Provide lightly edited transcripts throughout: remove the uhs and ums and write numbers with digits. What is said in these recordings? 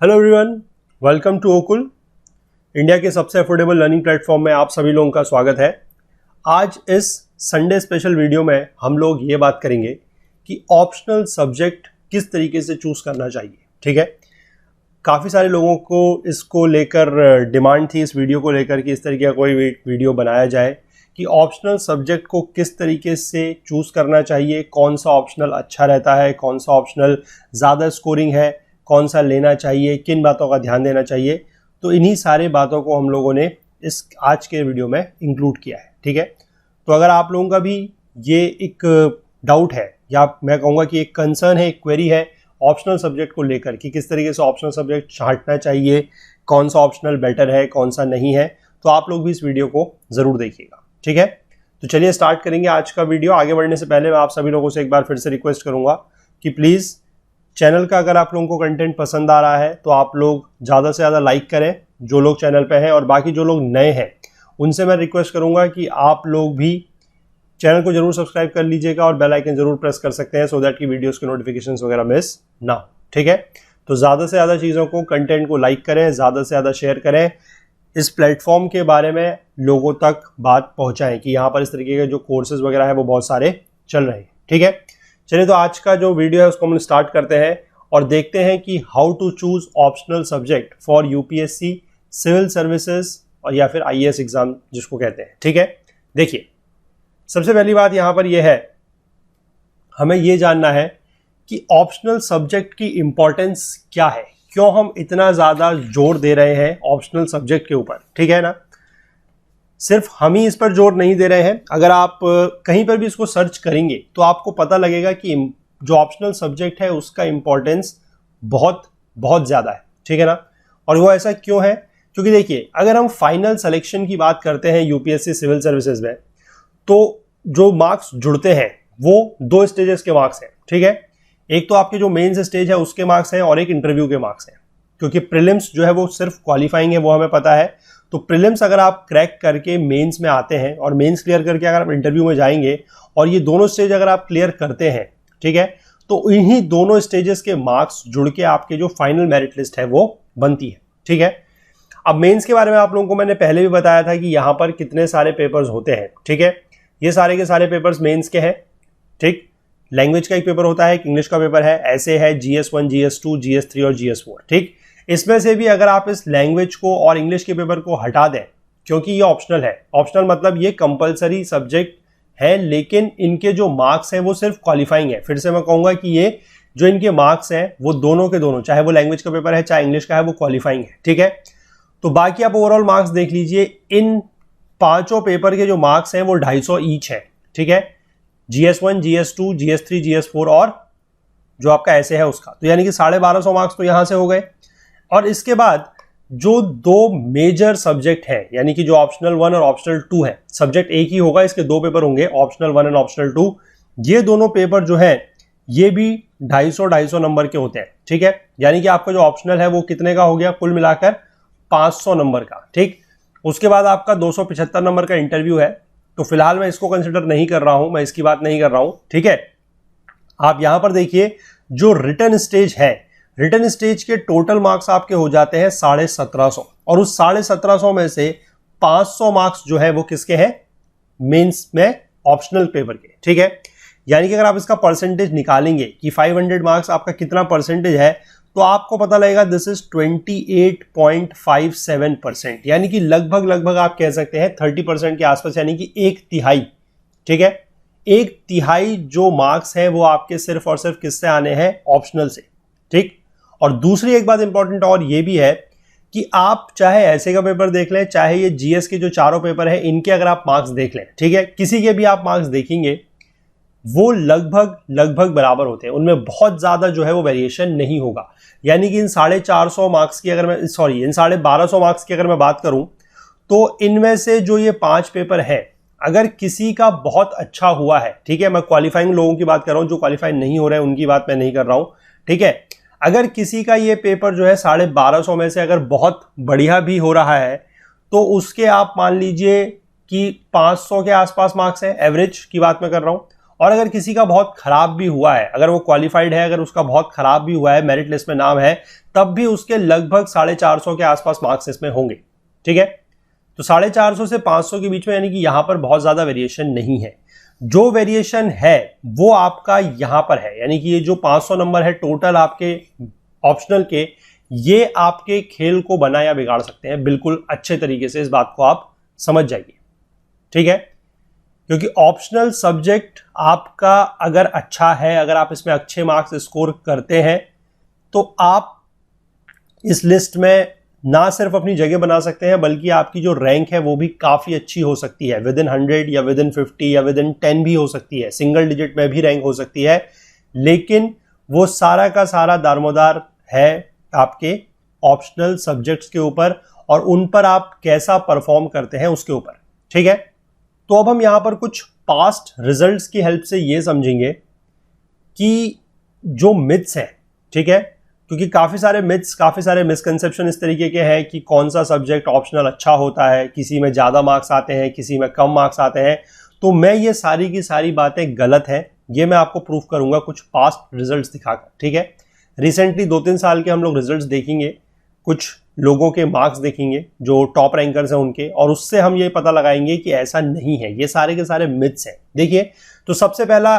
Hello everyone, welcome to Okul. India के सबसे affordable learning platform में आप सभी लोगों का स्वागत है। आज इस संडे स्पेशल वीडियो में हम लोग ये बात करेंगे कि ऑप्शनल सब्जेक्ट किस तरीके से चूज करना चाहिए। ठीक है, काफ़ी सारे लोगों को इसको लेकर डिमांड थी, इस वीडियो को लेकर कि इस तरीके का कोई वीडियो बनाया जाए कि ऑप्शनल सब्जेक्ट को किस तरीके से चूज करना चाहिए, कौन सा ऑप्शनल अच्छा रहता है, कौन सा ऑप्शनल ज़्यादा स्कोरिंग है, कौन सा लेना चाहिए, किन बातों का ध्यान देना चाहिए। तो इन्हीं सारे बातों को हम लोगों ने इस आज के वीडियो में इंक्लूड किया है। ठीक है, तो अगर आप लोगों का भी ये एक डाउट है या मैं कहूँगा कि एक कंसर्न है, एक क्वेरी है ऑप्शनल सब्जेक्ट को लेकर कि किस तरीके से ऑप्शनल सब्जेक्ट छांटना चाहिए, कौन सा ऑप्शनल बेटर है, कौन सा नहीं है, तो आप लोग भी इस वीडियो को ज़रूर देखिएगा। ठीक है, तो चलिए स्टार्ट करेंगे आज का वीडियो। आगे बढ़ने से पहले मैं आप सभी लोगों से एक बार फिर से रिक्वेस्ट करूँगा कि प्लीज़ चैनल का अगर आप लोगों को कंटेंट पसंद आ रहा है तो आप लोग ज़्यादा से ज़्यादा लाइक करें जो लोग चैनल पे हैं, और बाकी जो लोग नए हैं उनसे मैं रिक्वेस्ट करूंगा कि आप लोग भी चैनल को जरूर सब्सक्राइब कर लीजिएगा और बेल आइकन जरूर प्रेस कर सकते हैं सो दैट कि वीडियोस के नोटिफिकेशंस वगैरह मिस ना हो। ठीक है, तो ज़्यादा से ज़्यादा चीज़ों को, कंटेंट को लाइक करें, ज़्यादा से ज़्यादा शेयर करें, इस प्लेटफॉर्म के बारे में लोगों तक बात पहुँचाएँ कि यहाँ पर इस तरीके के जो कोर्सेज वगैरह है वो बहुत सारे चल रहे हैं। ठीक है, चलिए तो आज का जो वीडियो है उसको हम स्टार्ट करते हैं और देखते हैं कि how to choose optional subject for UPSC, civil services और या फिर आईएएस एग्जाम जिसको कहते हैं। ठीक है, देखिए सबसे पहली बात यहां पर यह है, हमें यह जानना है कि ऑप्शनल सब्जेक्ट की इंपॉर्टेंस क्या है, क्यों हम इतना ज्यादा जोर दे रहे हैं ऑप्शनल सब्जेक्ट के ऊपर। ठीक है ना, सिर्फ हम ही इस पर जोर नहीं दे रहे हैं, अगर आप कहीं पर भी इसको सर्च करेंगे तो आपको पता लगेगा कि जो ऑप्शनल सब्जेक्ट है उसका इंपॉर्टेंस बहुत बहुत ज़्यादा है। ठीक है ना, और वो ऐसा क्यों है, क्योंकि देखिए अगर हम फाइनल सिलेक्शन की बात करते हैं यूपीएससी सिविल सर्विसेज में, तो जो मार्क्स जुड़ते हैं वो दो स्टेजेस के मार्क्स हैं। ठीक है, एक तो आपके जो मेंस स्टेज है उसके मार्क्स हैं और एक इंटरव्यू के मार्क्स हैं, क्योंकि प्रीलिम्स जो है वो सिर्फ क्वालिफाइंग है, वो हमें पता है। तो प्रीलिम्स अगर आप क्रैक करके मेंस में आते हैं और मेंस क्लियर करके अगर आप इंटरव्यू में जाएंगे और ये दोनों स्टेज अगर आप क्लियर करते हैं, ठीक है, तो इन्हीं दोनों स्टेजेस के मार्क्स जुड़ के आपके जो फाइनल मेरिट लिस्ट है वो बनती है। ठीक है, अब मेंस के बारे में आप लोगों को मैंने पहले भी बताया था कि यहाँ पर कितने सारे पेपर्स होते हैं। ठीक है, ये सारे के सारे पेपर्स मेंस के हैं। ठीक, लैंग्वेज का एक पेपर होता है, एक इंग्लिश का पेपर है, ऐसे है GS1, GS2, GS3 और GS4। ठीक, इसमें से भी अगर आप इस लैंग्वेज को और इंग्लिश के पेपर को हटा दें, क्योंकि ये ऑप्शनल है, ऑप्शनल मतलब ये कंपलसरी सब्जेक्ट है, लेकिन इनके जो मार्क्स हैं वो सिर्फ क्वालिफाइंग है। फिर से मैं कहूंगा कि ये जो इनके मार्क्स हैं वो दोनों के दोनों, चाहे वो लैंग्वेज का पेपर है चाहे इंग्लिश का है, वो क्वालिफाइंग है। ठीक है, तो बाकी आप ओवरऑल मार्क्स देख लीजिए, इन पांचों पेपर के जो मार्क्स हैं वो 250 ईच है। ठीक है, GS1, GS2, GS3, GS4 और जो आपका ऐसे है उसका, तो यानी कि 1250 मार्क्स तो यहां से हो गए। और इसके बाद जो दो मेजर सब्जेक्ट हैं, यानी कि जो ऑप्शनल 1 और ऑप्शनल 2 है, सब्जेक्ट एक ही होगा, इसके दो पेपर होंगे, ऑप्शनल 1 एंड ऑप्शनल 2। ये दोनों पेपर जो है ये भी 250 नंबर के होते हैं। ठीक है, यानी कि आपका जो ऑप्शनल है वो कितने का हो गया, कुल मिलाकर 500 नंबर का। ठीक, उसके बाद आपका 275 नंबर का इंटरव्यू है, तो फिलहाल मैं इसको कंसिडर नहीं कर रहा हूं, मैं इसकी बात नहीं कर रहा हूं। ठीक है, आप यहां पर देखिए जो रिटन स्टेज है, रिटन स्टेज के टोटल मार्क्स आपके हो जाते हैं 1750, और उस 1750 में से 500 मार्क्स जो है वो किसके हैं, मेंस में ऑप्शनल पेपर के। ठीक है, यानी कि अगर आप इसका परसेंटेज निकालेंगे कि 500 मार्क्स आपका कितना परसेंटेज है, तो आपको पता लगेगा दिस इज 28.57%, यानी कि लगभग आप कह सकते हैं 30% के आसपास, यानी कि एक तिहाई। ठीक है, एक तिहाई जो मार्क्स है वो आपके सिर्फ और सिर्फ किससे आने हैं, ऑप्शनल से। ठीक, और दूसरी एक बात इंपॉर्टेंट और ये भी है कि आप चाहे ऐसे का पेपर देख लें, चाहे ये जीएस के जो चारों पेपर हैं इनके अगर आप मार्क्स देख लें, ठीक है, किसी के भी आप मार्क्स देखेंगे वो लगभग बराबर होते हैं, उनमें बहुत ज्यादा जो है वो वेरिएशन नहीं होगा। यानी कि इन 450 मार्क्स की अगर मैं इन 1250 मार्क्स की अगर मैं बात करूं, तो इनमें से जो ये 5 पेपर हैं, अगर किसी का बहुत अच्छा हुआ है, ठीक है, मैं क्वालिफाइंग लोगों की बात कर रहा हूं, जो क्वालिफाई नहीं हो रहे हैं उनकी बात मैं नहीं कर रहा हूं। ठीक है, अगर किसी का ये पेपर जो है 1250 में से अगर बहुत बढ़िया भी हो रहा है, तो उसके आप मान लीजिए कि 500 के आसपास मार्क्स हैं, एवरेज की बात मैं कर रहा हूं। और अगर किसी का बहुत खराब भी हुआ है, अगर वो क्वालिफाइड है, अगर उसका बहुत खराब भी हुआ है, मेरिट लिस्ट में नाम है, तब भी उसके लगभग 450 के आसपास मार्क्स इसमें होंगे। ठीक है, तो 450 से 500 के बीच में, यानी कि यहां पर बहुत ज्यादा वेरिएशन नहीं है। जो वेरिएशन है वो आपका यहां पर है, यानी कि ये जो 500 नंबर है टोटल आपके ऑप्शनल के, ये आपके खेल को बना या बिगाड़ सकते हैं बिल्कुल अच्छे तरीके से। इस बात को आप समझ जाइए। ठीक है, क्योंकि ऑप्शनल सब्जेक्ट आपका अगर अच्छा है, अगर आप इसमें अच्छे मार्क्स स्कोर करते हैं, तो आप इस लिस्ट में ना सिर्फ अपनी जगह बना सकते हैं, बल्कि आपकी जो रैंक है वो भी काफी अच्छी हो सकती है। विद इन 100 या विद इन 50 या विद इन 10 भी हो सकती है, सिंगल डिजिट में भी रैंक हो सकती है। लेकिन वो सारा का सारा दारोमदार है आपके ऑप्शनल सब्जेक्ट्स के ऊपर और उन पर आप कैसा परफॉर्म करते हैं उसके ऊपर। ठीक है, तो अब हम यहां पर कुछ पास्ट रिजल्ट्स की हेल्प से ये समझेंगे कि जो मिथ्स हैं, ठीक है, क्योंकि काफी सारे मिथ्स, काफी सारे मिसकंसेप्शन इस तरीके के हैं कि कौन सा सब्जेक्ट ऑप्शनल अच्छा होता है, किसी में ज्यादा मार्क्स आते हैं, किसी में कम मार्क्स आते हैं। तो मैं ये सारी की सारी बातें गलत हैं, ये मैं आपको प्रूफ करूंगा कुछ पास्ट रिजल्ट्स दिखाकर। ठीक है, रिसेंटली 2-3 साल के हम लोग रिजल्ट्स देखेंगे, कुछ लोगों के मार्क्स देखेंगे जो टॉप रैंकर्स हैं उनके, और उससे हम ये पता लगाएंगे कि ऐसा नहीं है, ये सारे के सारे मिथ्स हैं। देखिए, तो सबसे पहला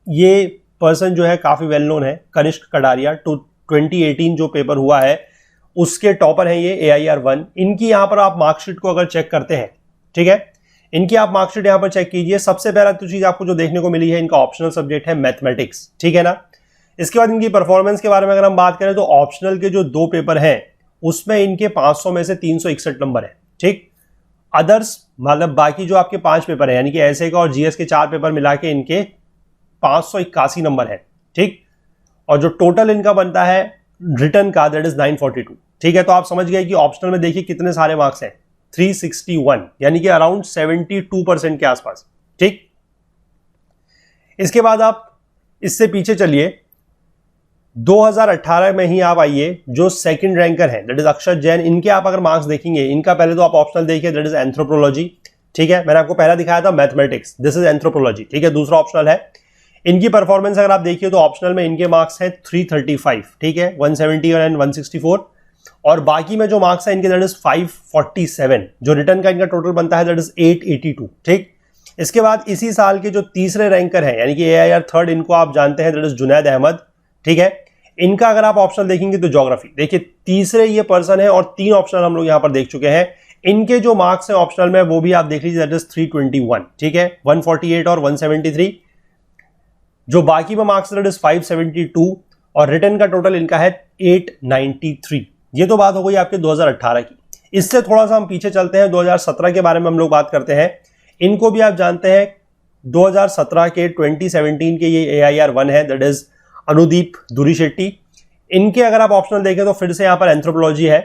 ये पर्सन जो है काफी वेल नोन है, कनिष्क कटारिया। 2018 जो पेपर हुआ है उसके टॉपर हैं ये, AIR-1। इनकी यहां पर आप मार्कशीट को अगर चेक करते हैं, ठीक है, इनकी आप मार्कशीट यहां पर चेक कीजिए। सबसे पहला तो चीज आपको जो देखने को मिली है, इनका ऑप्शनल सब्जेक्ट है मैथमेटिक्स। ठीक है ना। इसके बाद इनकी परफॉर्मेंस के बारे में अगर हम बात करें तो ऑप्शनल के जो 2 पेपर हैं उसमें इनके 500 में से 361 नंबर है। ठीक, अदर्स मतलब बाकी जो आपके 5 पेपर है, यानी कि ऐसे का और जीएस के 4 पेपर मिला के इनके 581 नंबर है। ठीक, और जो टोटल इनका बनता है रिटर्न का, दैट इज 942। ठीक है, तो आप समझ गए कि ऑप्शनल में देखिए कितने सारे मार्क्स हैं, 361, यानी कि अराउंड 72% के आसपास। ठीक, इसके बाद आप इससे पीछे चलिए, 2018 में ही आप आइए, जो सेकंड रैंकर है दैट इज अक्षत जैन, इनके आप अगर मार्क्स देखेंगे, इनका पहले तो आप ऑप्शनल देखिए, दैट इज एंथ्रोपोलॉजी। ठीक है, मैंने आपको पहला दिखाया था मैथमेटिक्स, दिस इज एंथ्रोपोलॉजी। ठीक है, दूसरा ऑप्शनल है। इनकी परफॉर्मेंस अगर आप देखिए तो ऑप्शनल में इनके मार्क्स हैं 335, ठीक है, 170 एंड 164, और बाकी में जो मार्क्स है इनके दैट इज 547। जो रिटर्न का इनका टोटल बनता है दैट इज 882। ठीक, इसके बाद इसी साल के जो तीसरे रैंकर हैं, यानी कि AIR थर्ड, इनको आप जानते हैं, दैट इज जुनैद अहमद। ठीक है, इनका अगर आप ऑप्शनल देखेंगे तो ज्योग्राफी, देखिए तीसरे ये पर्सन है और 3 ऑप्शनल हम लोग यहां पर देख चुके हैं। इनके जो मार्क्स हैं ऑप्शनल में वो भी आप देख लीजिए, दैट इज 321। ठीक है, 148 और 173। जो बाकी में मार्क्स दैट इज 572 और रिटर्न का टोटल इनका है 893। ये तो बात हो गई आपके 2018 की। इससे थोड़ा सा हम पीछे चलते हैं, 2017 के बारे में हम लोग बात करते हैं। इनको भी आप जानते हैं, 2017 के 2017 के ये AIR-1 है, दैट इज अनुदीप दुरी शेट्टी। इनके अगर आप ऑप्शनल देखें तो फिर से यहां पर एंथ्रोपोलॉजी है।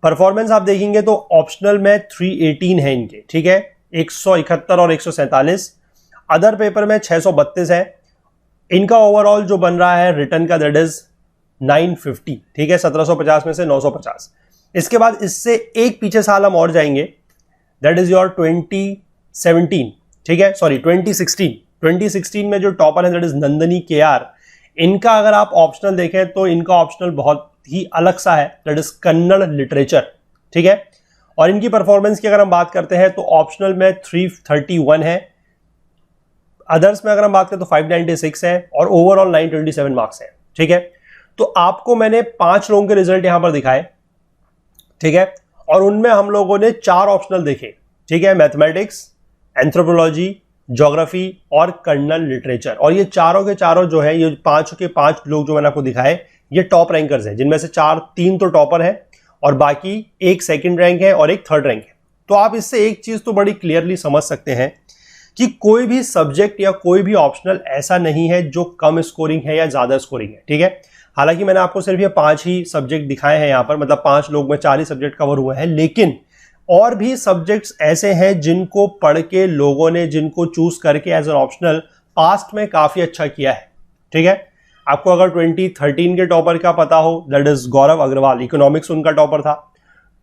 परफॉर्मेंस आप देखेंगे तो ऑप्शनल में 318 है इनके, ठीक है, 171 और 147। अदर पेपर में 632 है। इनका ओवरऑल जो बन रहा है रिटर्न का दैट इज 950। ठीक है, 1750 में से 950। इसके बाद इससे एक पीछे साल हम और जाएंगे, दैट इज योर 2017। ठीक है, सॉरी 2016 में जो टॉपर है दैट इज नंदनी KR। इनका अगर आप ऑप्शनल देखें तो इनका ऑप्शनल बहुत ही अलग सा है, दैट इज कन्नड़ लिटरेचर। ठीक है, और इनकी परफॉर्मेंस की अगर हम बात करते हैं तो ऑप्शनल में 331 है, अदर्स में अगर हम बात करें तो 596 है और ओवरऑल 927 मार्क्स है। ठीक है, तो आपको मैंने 5 लोगों के रिजल्ट यहां पर दिखाए, ठीक है, और उनमें हम लोगों ने 4 ऑप्शनल देखे। ठीक है, मैथमेटिक्स, एंथ्रोपोलॉजी, ज्योग्राफी और कन्नड़ लिटरेचर, और ये चारों के चारों जो है, ये 5 के 5 लोग जो मैंने आपको दिखाए, ये टॉप रैंकर्स हैं, जिनमें से 3 तो टॉपर है और बाकी एक सेकंड रैंक है और एक थर्ड रैंक है। तो आप इससे एक चीज तो बड़ी क्लियरली समझ सकते हैं कि कोई भी सब्जेक्ट या कोई भी ऑप्शनल ऐसा नहीं है जो कम स्कोरिंग है या ज्यादा स्कोरिंग है। ठीक है, हालांकि मैंने आपको सिर्फ ये 5 ही सब्जेक्ट दिखाए हैं यहां पर, मतलब 5 लोग में 4 ही सब्जेक्ट कवर हुए हैं, लेकिन और भी सब्जेक्ट्स ऐसे हैं जिनको पढ़ के लोगों ने, जिनको चूज करके एज एन ऑप्शनल पास्ट में काफी अच्छा किया है। ठीक है, आपको अगर 2013 के टॉपर का पता हो, that is Gaurav Agarwal, economics उनका टॉपर था।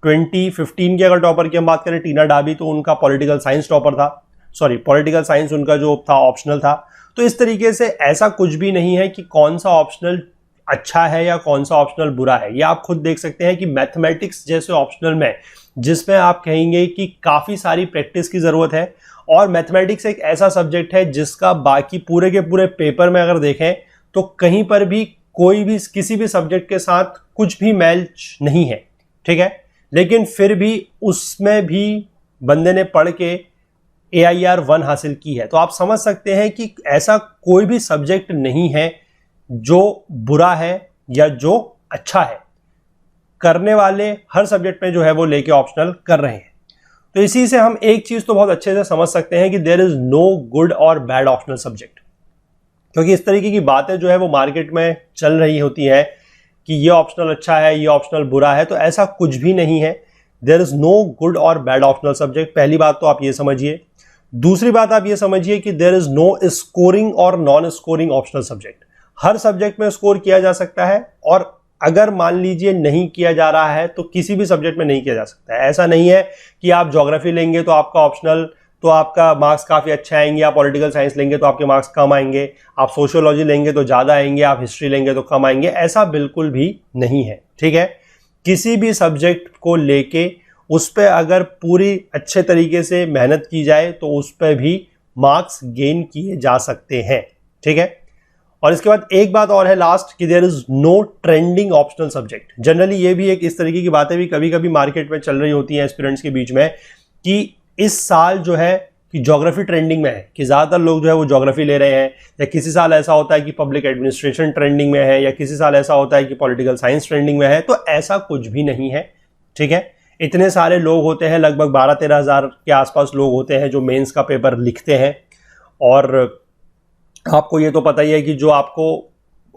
2015 के अगर टॉपर की हम बात करें टीना डाबी, तो उनका पॉलिटिकल साइंस टॉपर था। सॉरी पॉलिटिकल साइंस उनका जो था ऑप्शनल था। तो इस तरीके से ऐसा कुछ भी नहीं है कि कौन सा ऑप्शनल अच्छा है या कौन सा ऑप्शनल बुरा है। ये आप खुद देख सकते हैं कि मैथमेटिक्स जैसे ऑप्शनल में जिसमें आप कहेंगे कि काफ़ी सारी प्रैक्टिस की ज़रूरत है, और मैथमेटिक्स एक ऐसा सब्जेक्ट है जिसका बाकी पूरे के पूरे पेपर में अगर देखें तो कहीं पर भी कोई भी किसी भी सब्जेक्ट के साथ कुछ भी मैच नहीं है, ठीक है। लेकिन फिर भी उसमें भी बंदे ने पढ़ के AIR 1 हासिल की है। तो आप समझ सकते हैं कि ऐसा कोई भी सब्जेक्ट नहीं है जो बुरा है या जो अच्छा है। करने वाले हर सब्जेक्ट में जो है वो लेके ऑप्शनल कर रहे हैं। तो इसी से हम एक चीज तो बहुत अच्छे से समझ सकते हैं कि देयर इज नो गुड और बैड ऑप्शनल सब्जेक्ट, क्योंकि इस तरीके की बातें जो है वो मार्केट में चल रही होती हैं कि ये ऑप्शनल अच्छा है, ये ऑप्शनल बुरा है। तो ऐसा कुछ भी नहीं है। देयर इज नो गुड और बैड ऑप्शनल सब्जेक्ट। पहली बात तो आप ये समझिए। दूसरी बात आप ये समझिए कि देयर इज नो स्कोरिंग और नॉन स्कोरिंग ऑप्शनल सब्जेक्ट। हर सब्जेक्ट में स्कोर किया जा सकता है, और अगर मान लीजिए नहीं किया जा रहा है तो किसी भी सब्जेक्ट में नहीं किया जा सकता है। ऐसा नहीं है कि आप ज्योग्राफी लेंगे तो आपका ऑप्शनल तो आपका मार्क्स काफ़ी अच्छे आएंगे, आप पॉलिटिकल साइंस लेंगे तो आपके मार्क्स कम आएंगे, आप सोशियोलॉजी लेंगे तो ज़्यादा आएंगे, आप हिस्ट्री लेंगे तो कम आएंगे। ऐसा बिल्कुल भी नहीं है, ठीक है। किसी भी सब्जेक्ट को लेके उस पर अगर पूरी अच्छे तरीके से मेहनत की जाए तो उस पर भी मार्क्स गेन किए जा सकते हैं, ठीक है। और इसके बाद एक बात और है लास्ट, कि there is no trending optional subject. Generally ये भी एक इस तरीके की बातें भी कभी कभी मार्केट में चल रही होती हैं स्टूडेंट्स के बीच में, कि इस साल जो है कि ज्योग्राफी ट्रेंडिंग में है, कि ज़्यादातर लोग जो है वो ज्योग्राफी ले रहे हैं, या किसी साल ऐसा होता है कि पब्लिक एडमिनिस्ट्रेशन ट्रेंडिंग में है, या किसी साल ऐसा होता है कि पॉलिटिकल साइंस ट्रेंडिंग में है। तो ऐसा कुछ भी नहीं है, ठीक है। इतने सारे लोग होते हैं, लगभग 12-13 हज़ार के आसपास लोग होते हैं जो मेंस का पेपर लिखते हैं। और आपको ये तो पता ही है कि जो आपको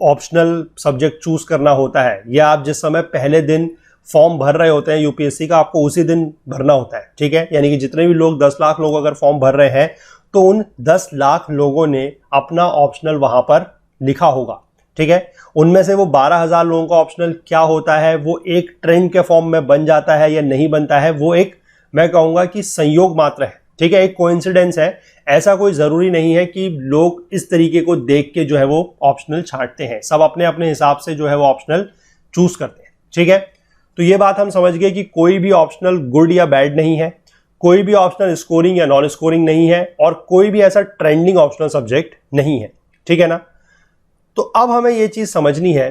ऑप्शनल सब्जेक्ट चूज करना होता है, या आप जिस समय पहले दिन फॉर्म भर रहे होते हैं यूपीएससी का, आपको उसी दिन भरना होता है, ठीक है। यानी कि जितने भी लोग 10 लाख लोग अगर फॉर्म भर रहे हैं तो उन 10 लाख लोगों ने अपना ऑप्शनल वहां पर लिखा होगा, ठीक है। उनमें से वो 12,000 लोगों का ऑप्शनल क्या होता है, वो एक ट्रेंड के फॉर्म में बन जाता है या नहीं बनता है, वो एक मैं कहूंगा कि संयोग मात्र है, ठीक है, एक कोइंसिडेंस है। ऐसा कोई जरूरी नहीं है कि लोग इस तरीके को देख के जो है वो ऑप्शनल छांटते हैं। सब अपने अपने हिसाब से जो है वो ऑप्शनल चूज करते हैं, ठीक है। तो ये बात हम समझ गए कि कोई भी ऑप्शनल गुड या बैड नहीं है, कोई भी ऑप्शनल स्कोरिंग या नॉन स्कोरिंग नहीं है, और कोई भी ऐसा ट्रेंडिंग ऑप्शनल सब्जेक्ट नहीं है, ठीक है ना। तो अब हमें ये चीज समझनी है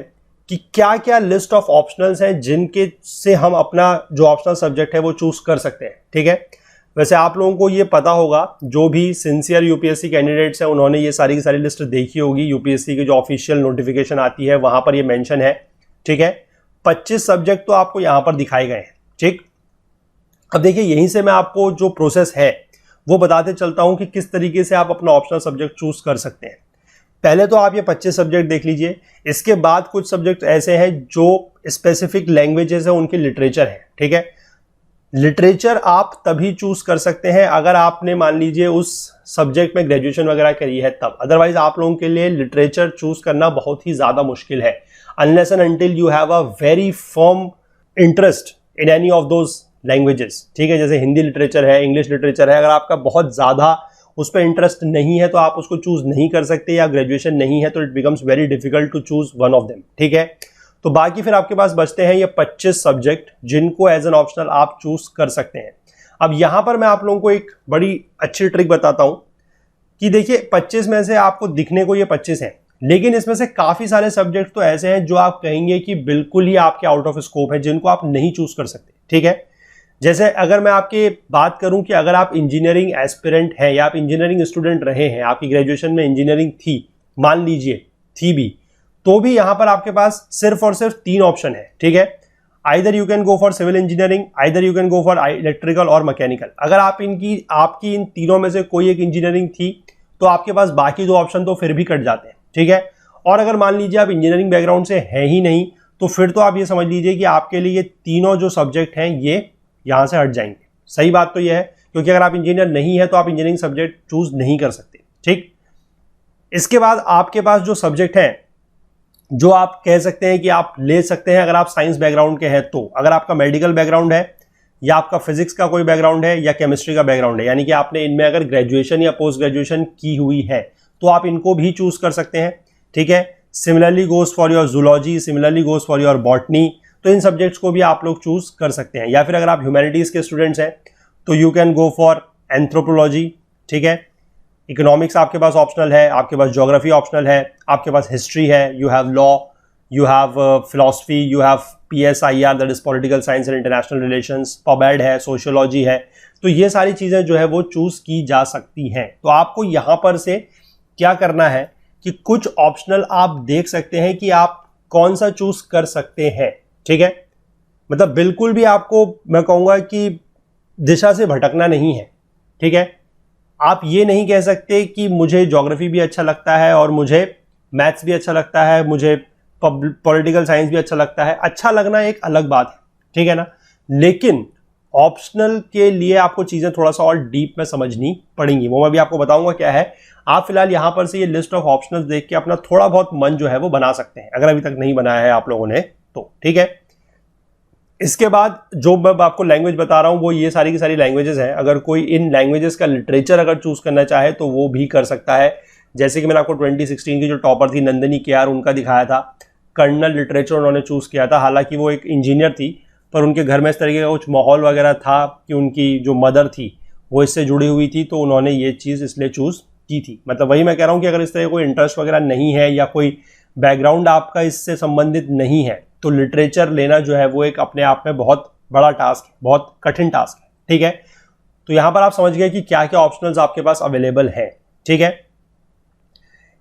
कि क्या क्या लिस्ट ऑफ ऑप्शनल्स हैं जिनके से हम अपना जो ऑप्शनल सब्जेक्ट है वो चूज कर सकते हैं, ठीक है। वैसे आप लोगों को ये पता होगा, जो भी सिंसियर यूपीएससी कैंडिडेट्स हैं उन्होंने ये सारी की सारी लिस्ट देखी होगी। यूपीएससी की जो ऑफिशियल नोटिफिकेशन आती है वहां पर ये मेंशन है, ठीक है। 25 सब्जेक्ट तो आपको यहां पर दिखाए गए हैं, ठीक। अब देखिए, यहीं से मैं आपको जो प्रोसेस है वो बताते चलता हूं कि किस तरीके से आप अपना ऑप्शनल सब्जेक्ट चूज कर सकते हैं। पहले तो आप ये 25 सब्जेक्ट देख लीजिए। इसके बाद कुछ सब्जेक्ट ऐसे हैं जो स्पेसिफिक लैंग्वेजेस है, उनके लिटरेचर है, ठीक है। लिटरेचर आप तभी चूज कर सकते हैं अगर आपने मान लीजिए उस सब्जेक्ट में ग्रेजुएशन वगैरह करी है तब। अदरवाइज आप लोगों के लिए लिटरेचर चूज करना बहुत ही ज्यादा मुश्किल है, unless and until you have a very firm interest in any of those languages, ठीक है। जैसे हिंदी लिटरेचर है, इंग्लिश लिटरेचर है, अगर आपका बहुत ज्यादा उस पर इंटरेस्ट नहीं है तो आप उसको चूज नहीं कर सकते, या ग्रेजुएशन नहीं है तो it becomes very difficult to choose one of them, ठीक है। तो बाकी फिर आपके पास बचते हैं ये 25 सब्जेक्ट जिनको एज एन ऑप्शनल आप चूज कर सकते हैं। अब यहां पर मैं आप लोगों को एक बड़ी अच्छी ट्रिक बताता हूं कि देखिए 25 में से आपको दिखने को ये 25 हैं, लेकिन इसमें से काफी सारे सब्जेक्ट तो ऐसे हैं जो आप कहेंगे कि बिल्कुल ही आपके आउट ऑफ स्कोप है, जिनको आप नहीं चूज कर सकते, ठीक है। जैसे अगर मैं आपकी बात करूं कि अगर आप इंजीनियरिंग एस्पिरेंट हैं या आप इंजीनियरिंग स्टूडेंट रहे हैं, आपकी ग्रेजुएशन में इंजीनियरिंग थी, मान लीजिए थी भी, तो भी यहां पर आपके पास सिर्फ और सिर्फ 3 ऑप्शन है, ठीक है। Either you can go for civil engineering, either you can go for electrical और मैकेनिकल। अगर आप आपकी इन तीनों में से कोई एक इंजीनियरिंग थी तो आपके पास बाकी 2 ऑप्शन तो फिर भी कट जाते हैं, ठीक है। और अगर मान लीजिए आप इंजीनियरिंग बैकग्राउंड से है ही नहीं, तो फिर तो आप ये समझ लीजिए कि आपके लिए ये तीनों जो सब्जेक्ट हैं ये यहां से हट जाएंगे। सही बात तो ये है, क्योंकि अगर आप इंजीनियर नहीं है तो आप इंजीनियरिंग सब्जेक्ट चूज नहीं कर सकते, ठीक। इसके बाद आपके पास जो सब्जेक्ट हैं जो आप कह सकते हैं कि आप ले सकते हैं अगर आप साइंस बैकग्राउंड के हैं तो, अगर आपका मेडिकल बैकग्राउंड है या आपका फिजिक्स का कोई बैकग्राउंड है या केमिस्ट्री का बैकग्राउंड है, यानी कि आपने इनमें अगर ग्रेजुएशन या पोस्ट ग्रेजुएशन की हुई है तो आप इनको भी चूज कर सकते हैं, ठीक है। Similarly goes for your zoology, similarly goes for your botany, तो इन सब्जेक्ट्स को भी आप लोग चूज कर सकते हैं। या फिर अगर आप ह्यूमैनिटीज के स्टूडेंट्स हैं तो you can go for anthropology, ठीक है। इकोनॉमिक्स आपके पास ऑप्शनल है, आपके पास ज्योग्राफी ऑप्शनल है, आपके पास हिस्ट्री है, you have law, you have philosophy, you have PSIR that is political science and international relations, PubEd है, sociology है, तो ये सारी चीज़ें जो है वो चूज़ की जा सकती हैं। तो आपको यहाँ पर से क्या करना है कि कुछ ऑप्शनल आप देख सकते हैं कि आप कौन सा चूज़ कर सकते हैं, ठीक है। मतलब बिल्कुल भी आपको मैं कहूँगा कि दिशा से भटकना नहीं है, ठीक है। आप ये नहीं कह सकते कि मुझे ज्योग्राफी भी अच्छा लगता है और मुझे मैथ्स भी अच्छा लगता है, मुझे पॉलिटिकल साइंस भी अच्छा लगता है। अच्छा लगना एक अलग बात है, ठीक है ना, लेकिन ऑप्शनल के लिए आपको चीजें थोड़ा सा और डीप में समझनी पड़ेंगी, वो मैं भी आपको बताऊंगा क्या है। आप फिलहाल यहां पर से ये लिस्ट ऑफ ऑप्शनल्स देख के अपना थोड़ा बहुत मन जो है वो बना सकते हैं, अगर अभी तक नहीं बनाया है आप लोगों ने तो, ठीक है। इसके बाद जो मैं आपको लैंग्वेज बता रहा हूं वो ये सारी की सारी लैंग्वेजेस हैं। अगर कोई इन लैंग्वेजेस का लिटरेचर अगर चूज करना चाहे तो वो भी कर सकता है। जैसे कि मैंने आपको 2016 की जो टॉपर थी नंदिनी केआर, उनका दिखाया था, कर्नल लिटरेचर उन्होंने चूज किया था। हालांकि वो एक इंजीनियर थी पर उनके घर में इस तरीके का कुछ माहौल वगैरह था कि उनकी जो मदर थी वो इससे जुड़ी हुई थी, तो उन्होंने ये चीज़ इसलिए चूज की थी। मतलब वही मैं कह रहा हूँ कि अगर इस तरह कोई इंटरेस्ट वगैरह नहीं है या कोई बैकग्राउंड आपका इससे संबंधित नहीं है तो लिटरेचर लेना जो है वो एक अपने आप में बहुत बड़ा टास्क है, बहुत कठिन टास्क है, ठीक है। तो यहां पर आप समझ गए कि क्या क्या ऑप्शनल्स आपके पास अवेलेबल हैं, ठीक है।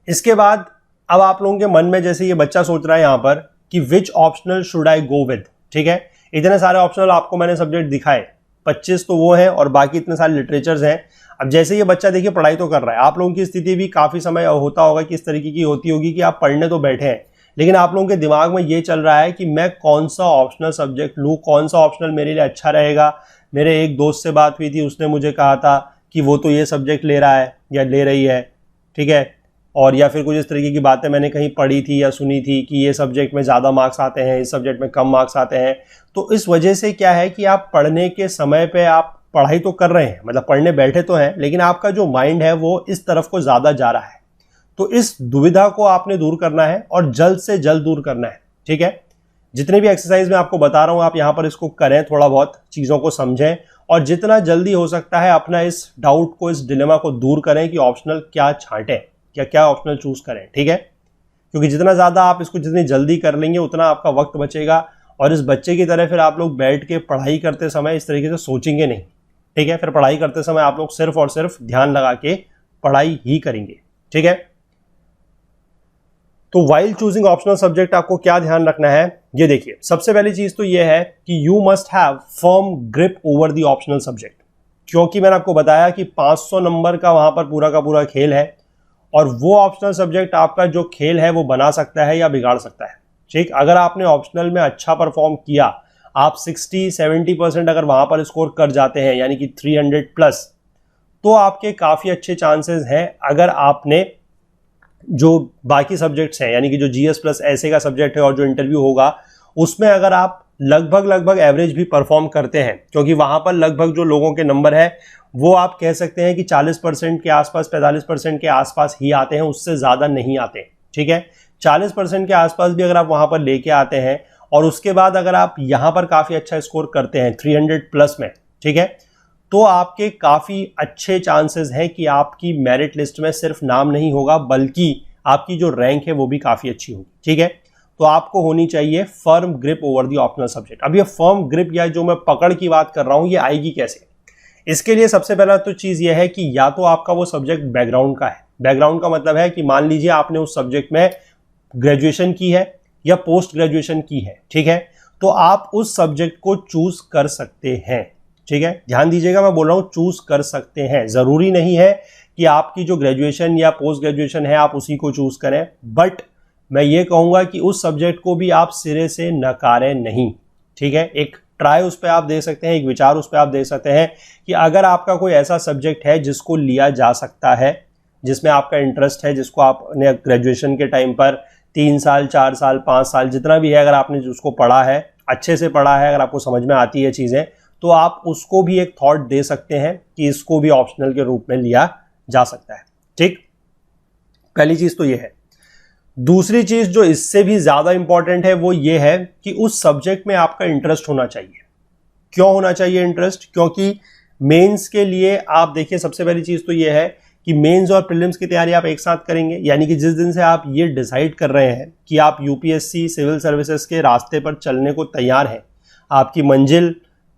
इसके बाद अब आप लोगों के मन में जैसे ये बच्चा सोच रहा है यहां पर कि which optional should I go with, ठीक है। इतने सारे ऑप्शनल आपको मैंने सब्जेक्ट दिखाए, 25 तो वो हैं और बाकी इतने सारे लिटरेचर्स हैं। अब जैसे ये बच्चा देखिए पढ़ाई तो कर रहा है, आप लोगों की स्थिति भी काफी समय होता होगा कि इस तरीके की होती होगी कि आप पढ़ने तो बैठे हैं लेकिन आप लोगों के दिमाग में ये चल रहा है कि मैं कौन सा ऑप्शनल सब्जेक्ट लूँ, कौन सा ऑप्शनल मेरे लिए अच्छा रहेगा। मेरे एक दोस्त से बात हुई थी, उसने मुझे कहा था कि वो तो ये सब्जेक्ट ले रहा है या ले रही है, ठीक है। और या फिर कुछ इस तरीके की बातें मैंने कहीं पढ़ी थी या सुनी थी कि ये सब्जेक्ट में ज़्यादा मार्क्स आते हैं, इस सब्जेक्ट में कम मार्क्स आते हैं। तो इस वजह से क्या है कि आप पढ़ने के समय पे आप पढ़ाई तो कर रहे हैं, मतलब पढ़ने बैठे तो हैं, लेकिन आपका जो माइंड है वो इस तरफ को ज़्यादा जा रहा है। तो इस दुविधा को आपने दूर करना है और जल्द से जल्द दूर करना है, ठीक है। जितने भी एक्सरसाइज मैं आपको बता रहा हूँ आप यहाँ पर इसको करें, थोड़ा बहुत चीज़ों को समझें और जितना जल्दी हो सकता है अपना इस डाउट को, इस डिलेमा को दूर करें कि ऑप्शनल क्या छांटें, क्या ऑप्शनल चूज करें, ठीक है। क्योंकि जितना ज़्यादा आप इसको जितनी जल्दी कर लेंगे उतना आपका वक्त बचेगा और इस बच्चे की तरह फिर आप लोग बैठ के पढ़ाई करते समय इस तरीके से सोचेंगे नहीं, ठीक है। फिर पढ़ाई करते समय आप लोग सिर्फ और सिर्फ ध्यान लगा के पढ़ाई ही करेंगे, ठीक है। तो वाइल चूजिंग ऑप्शनल सब्जेक्ट आपको क्या ध्यान रखना है, ये देखिए। सबसे पहली चीज तो ये है कि you must have firm grip over the optional subject, क्योंकि मैंने आपको बताया कि 500 नंबर का वहां पर पूरा का पूरा खेल है और वो ऑप्शनल सब्जेक्ट आपका जो खेल है वो बना सकता है या बिगाड़ सकता है, ठीक। अगर आपने ऑप्शनल में अच्छा परफॉर्म किया, आप 60-70% अगर वहां पर स्कोर कर जाते हैं यानी कि 300 प्लस, तो आपके काफी अच्छे चांसेस हैं अगर आपने जो बाकी सब्जेक्ट्स हैं यानी कि जो जीएस प्लस ऐसे का सब्जेक्ट है और जो इंटरव्यू होगा उसमें अगर आप लगभग एवरेज भी परफॉर्म करते हैं, क्योंकि वहां पर लगभग जो लोगों के नंबर है वो आप कह सकते हैं कि 40% के आसपास, 45% के आसपास ही आते हैं, उससे ज़्यादा नहीं आते, ठीक है। 40% के आसपास भी अगर आप वहाँ पर लेके आते हैं और उसके बाद अगर आप यहाँ पर काफ़ी अच्छा स्कोर करते हैं 300 प्लस में, ठीक है, तो आपके काफ़ी अच्छे चांसेस हैं कि आपकी मेरिट लिस्ट में सिर्फ नाम नहीं होगा बल्कि आपकी जो रैंक है वो भी काफ़ी अच्छी होगी, ठीक है। तो आपको होनी चाहिए firm grip over the optional subject. अब ये फर्म ग्रिप या जो मैं पकड़ की बात कर रहा हूँ ये आएगी कैसे? इसके लिए सबसे पहला तो चीज़ ये है कि या तो आपका वो सब्जेक्ट बैकग्राउंड का है। बैकग्राउंड का मतलब है कि मान लीजिए आपने उस सब्जेक्ट में ग्रेजुएशन की है या पोस्ट ग्रेजुएशन की है, ठीक है, तो आप उस सब्जेक्ट को चूज कर सकते हैं, ठीक है। ध्यान दीजिएगा, मैं बोल रहा हूँ चूज कर सकते हैं, जरूरी नहीं है कि आपकी जो ग्रेजुएशन या पोस्ट ग्रेजुएशन है आप उसी को चूज करें, बट मैं ये कहूँगा कि उस सब्जेक्ट को भी आप सिरे से नकारें नहीं, ठीक है। एक ट्राई उस पर आप दे सकते हैं, एक विचार उस पर आप दे सकते हैं कि अगर आपका कोई ऐसा सब्जेक्ट है जिसको लिया जा सकता है, जिसमें आपका इंटरेस्ट है, जिसको आपने ग्रेजुएशन के टाइम पर 3 साल 4 साल 5 साल जितना भी है अगर आपने उसको पढ़ा है, अच्छे से पढ़ा है, अगर आपको समझ में आती है चीज़ें, तो आप उसको भी एक थॉट दे सकते हैं कि इसको भी ऑप्शनल के रूप में लिया जा सकता है। ठीक, पहली चीज तो ये है। दूसरी चीज जो इससे भी ज्यादा इंपॉर्टेंट है वो ये है कि उस सब्जेक्ट में आपका इंटरेस्ट होना चाहिए। क्यों होना चाहिए इंटरेस्ट? क्योंकि मेंस के लिए आप देखिए, सबसे पहली चीज तो ये है कि मेंस और प्रीलिम्स की तैयारी आप एक साथ करेंगे, यानी कि जिस दिन से आप ये डिसाइड कर रहे हैं कि आप यूपीएससी सिविल सर्विसेज के रास्ते पर चलने को तैयार हैं, आपकी मंजिल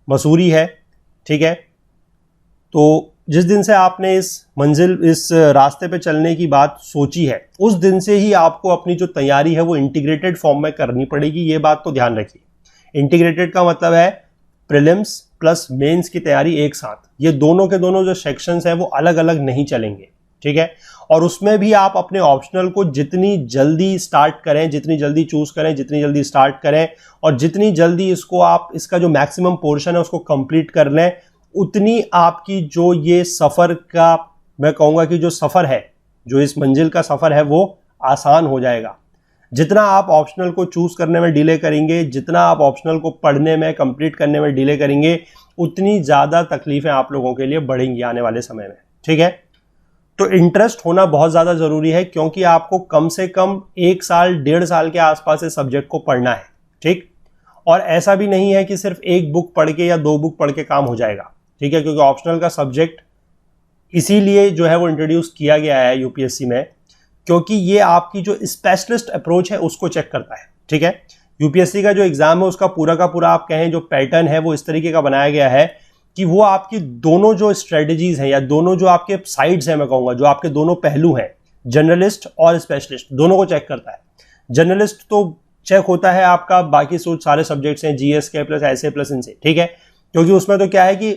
मसूरी है, ठीक है, तो जिस दिन से आपने इस रास्ते पे चलने की बात सोची है, उस दिन से ही आपको अपनी जो तैयारी है वो इंटीग्रेटेड फॉर्म में करनी पड़ेगी। ये बात तो ध्यान रखिए। इंटीग्रेटेड का मतलब है प्रीलिम्स प्लस मेंस की तैयारी एक साथ। ये दोनों के दोनों जो सेक्शंस हैं वो अलग अलग नहीं चलेंगे, ठीक है। और उसमें भी आप अपने ऑप्शनल को जितनी जल्दी स्टार्ट करें, जितनी जल्दी चूज करें, जितनी जल्दी स्टार्ट करें और जितनी जल्दी इसको आप इसका जो मैक्सिमम पोर्शन है उसको कंप्लीट कर लें, उतनी आपकी जो ये सफर का, मैं कहूंगा कि जो सफर है, जो इस मंजिल का सफर है वो आसान हो जाएगा। जितना आप ऑप्शनल को चूज करने में डिले करेंगे, जितना आप ऑप्शनल को पढ़ने में, कंप्लीट करने में डिले करेंगे, उतनी ज्यादा तकलीफें आप लोगों के लिए बढ़ेंगी आने वाले समय में, ठीक है। तो इंटरेस्ट होना बहुत ज्यादा जरूरी है, क्योंकि आपको कम से कम 1 साल 1.5 साल के आसपास इस सब्जेक्ट को पढ़ना है, ठीक। और ऐसा भी नहीं है कि सिर्फ एक बुक पढ़ के या 2 बुक पढ़ के काम हो जाएगा, ठीक है, क्योंकि ऑप्शनल का सब्जेक्ट इसीलिए जो है वो इंट्रोड्यूस किया गया है यूपीएससी में, क्योंकि ये आपकी जो स्पेशलिस्ट अप्रोच है उसको चेक करता है, ठीक है। यूपीएससी का जो एग्जाम है उसका पूरा का पूरा आप कहें जो पैटर्न है वो इस तरीके का बनाया गया है कि वो आपकी दोनों जो स्ट्रेटेजीज हैं या दोनों जो आपके साइड्स हैं, मैं कहूंगा जो आपके दोनों पहलू हैं, जनरलिस्ट और स्पेशलिस्ट, दोनों को चेक करता है। जनरलिस्ट तो चेक होता है आपका बाकी सारे सब्जेक्ट्स हैं, जीएस के प्लस ऐसे प्लस इनसे, ठीक है, क्योंकि उसमें तो क्या है कि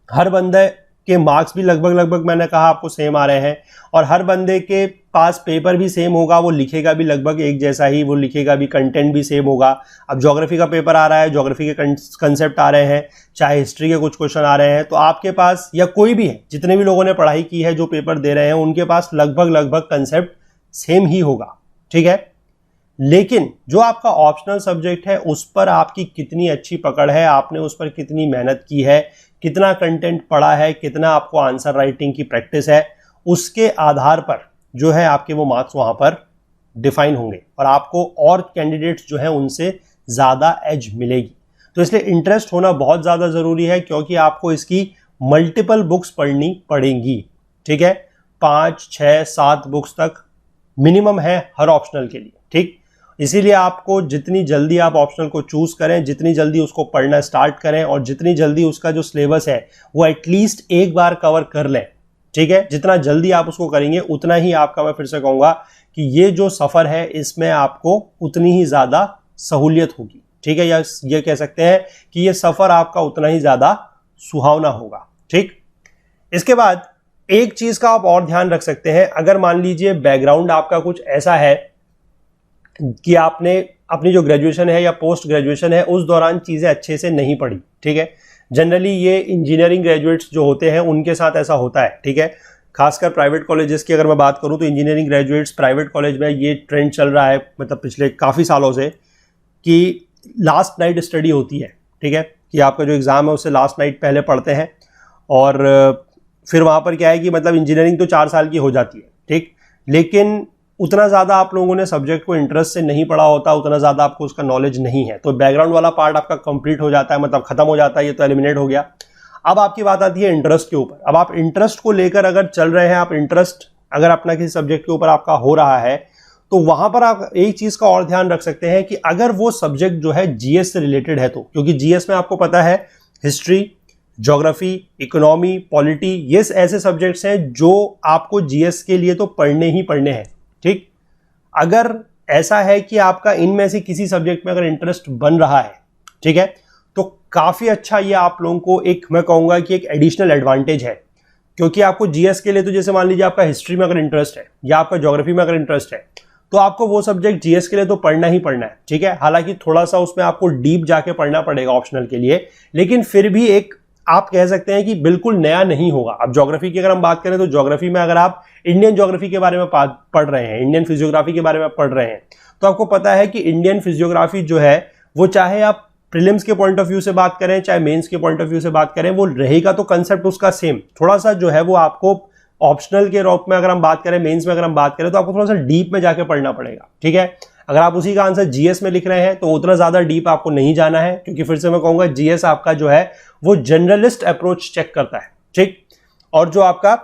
हर बंदे के मार्क्स भी लगभग मैंने कहा आपको सेम आ रहे हैं और हर बंदे के पास पेपर भी सेम होगा, वो लिखेगा भी लगभग एक जैसा ही, वो लिखेगा भी, कंटेंट भी सेम होगा। अब ज्योग्राफी का पेपर आ रहा है, ज्योग्राफी के कंसेप्ट आ रहे हैं, चाहे हिस्ट्री के कुछ क्वेश्चन आ रहे हैं, तो आपके पास या कोई भी है, जितने भी लोगों ने पढ़ाई की है जो पेपर दे रहे हैं उनके पास लगभग कंसेप्ट सेम ही होगा, ठीक है। लेकिन जो आपका ऑप्शनल सब्जेक्ट है उस पर आपकी कितनी अच्छी पकड़ है, आपने उस पर कितनी मेहनत की है, कितना कंटेंट पढ़ा है, कितना आपको आंसर राइटिंग की प्रैक्टिस है, उसके आधार पर जो है आपके वो मार्क्स वहां पर डिफाइन होंगे और आपको और कैंडिडेट्स जो है उनसे ज्यादा एज मिलेगी। तो इसलिए इंटरेस्ट होना बहुत ज्यादा जरूरी है, क्योंकि आपको इसकी मल्टीपल बुक्स पढ़नी पड़ेंगी, ठीक है। 5, 6, 7 बुक्स तक मिनिमम है हर ऑप्शनल के लिए, ठीक। इसीलिए आपको जितनी जल्दी आप ऑप्शनल को चूज करें, जितनी जल्दी उसको पढ़ना स्टार्ट करें और जितनी जल्दी उसका जो सिलेबस है वो एटलीस्ट एक बार कवर कर लें, ठीक है। जितना जल्दी आप उसको करेंगे उतना ही आपका, मैं फिर से कहूंगा कि ये जो सफर है इसमें आपको उतनी ही ज्यादा सहूलियत होगी, ठीक है, या ये कह सकते हैं कि ये सफर आपका उतना ही ज्यादा सुहावना होगा, ठीक। इसके बाद एक चीज का आप और ध्यान रख सकते हैं, अगर मान लीजिए बैकग्राउंड आपका कुछ ऐसा है कि आपने अपनी जो ग्रेजुएशन है या पोस्ट ग्रेजुएशन है उस दौरान चीजें अच्छे से नहीं पढ़ी, ठीक है। जनरली ये इंजीनियरिंग ग्रेजुएट्स जो होते हैं उनके साथ ऐसा होता है, ठीक है। खासकर प्राइवेट कॉलेजेस की अगर मैं बात करूं तो इंजीनियरिंग ग्रेजुएट्स प्राइवेट कॉलेज में ये ट्रेंड चल रहा है, मतलब पिछले काफ़ी सालों से, कि लास्ट नाइट स्टडी होती है, ठीक है, कि आपका जो एग्ज़ाम है उससे लास्ट नाइट पहले पढ़ते हैं और फिर वहाँ पर क्या है कि मतलब इंजीनियरिंग तो 4 साल की हो जाती है, ठीक। लेकिन उतना ज़्यादा आप लोगों ने सब्जेक्ट को इंटरेस्ट से नहीं पढ़ा होता, उतना ज़्यादा आपको उसका नॉलेज नहीं है, तो बैकग्राउंड वाला पार्ट आपका कंप्लीट हो जाता है, मतलब खत्म हो जाता है, ये तो एलिमिनेट हो गया। अब आपकी बात आती है इंटरेस्ट के ऊपर। अब आप इंटरेस्ट को लेकर अगर चल रहे हैं, आप इंटरेस्ट अगर अपना किसी सब्जेक्ट के ऊपर आपका हो रहा है, तो वहां पर आप एक चीज का और ध्यान रख सकते हैं कि अगर वो सब्जेक्ट जो है जीएस से रिलेटेड है, तो क्योंकि जीएस में आपको पता है हिस्ट्री, ज्योग्राफी, इकोनॉमी, पॉलिटी, ये ऐसे सब्जेक्ट्स हैं जो आपको जीएस के लिए तो पढ़ने ही पढ़ने हैं, ठीक। अगर ऐसा है कि आपका इनमें से किसी सब्जेक्ट में अगर इंटरेस्ट बन रहा है, ठीक है, तो काफी अच्छा ये आप लोगों को एक, मैं कहूंगा कि एक एडिशनल एडवांटेज है, क्योंकि आपको जीएस के लिए तो जैसे मान लीजिए आपका हिस्ट्री में अगर इंटरेस्ट है या आपका ज्योग्राफी में अगर इंटरेस्ट है, तो आपको वो सब्जेक्ट जीएस के लिए तो पढ़ना ही पढ़ना है, ठीक है। हालांकि थोड़ा सा उसमें आपको डीप जाके पढ़ना पड़ेगा ऑप्शनल के लिए, लेकिन फिर भी एक आप कह सकते हैं कि बिल्कुल नया नहीं होगा। अब ज्योग्राफी की अगर हम बात करें तो ज्योग्राफी में अगर आप इंडियन ज्योग्राफी के बारे में पढ़ रहे हैं, इंडियन फिजियोग्राफी के बारे में पढ़ रहे हैं, तो आपको पता है कि इंडियन फिजियोग्राफी जो है वो चाहे आप प्रीलिम्स के पॉइंट ऑफ व्यू से बात करें चाहे मेंस के पॉइंट ऑफ व्यू से बात करें, वो रहेगा तो कंसेप्ट उसका सेम। थोड़ा सा जो है वो आपको ऑप्शनल के रूप में अगर हम बात करें, मेंस में अगर हम बात करें, तो आपको थोड़ा सा डीप में जाके पढ़ना पड़ेगा। ठीक है, अगर आप उसी का आंसर जीएस में लिख रहे हैं तो उतना ज्यादा डीप आपको नहीं जाना है, क्योंकि फिर से मैं कहूंगा जीएस आपका जो है वो जनरलिस्ट अप्रोच चेक करता है। ठीक, और जो आपका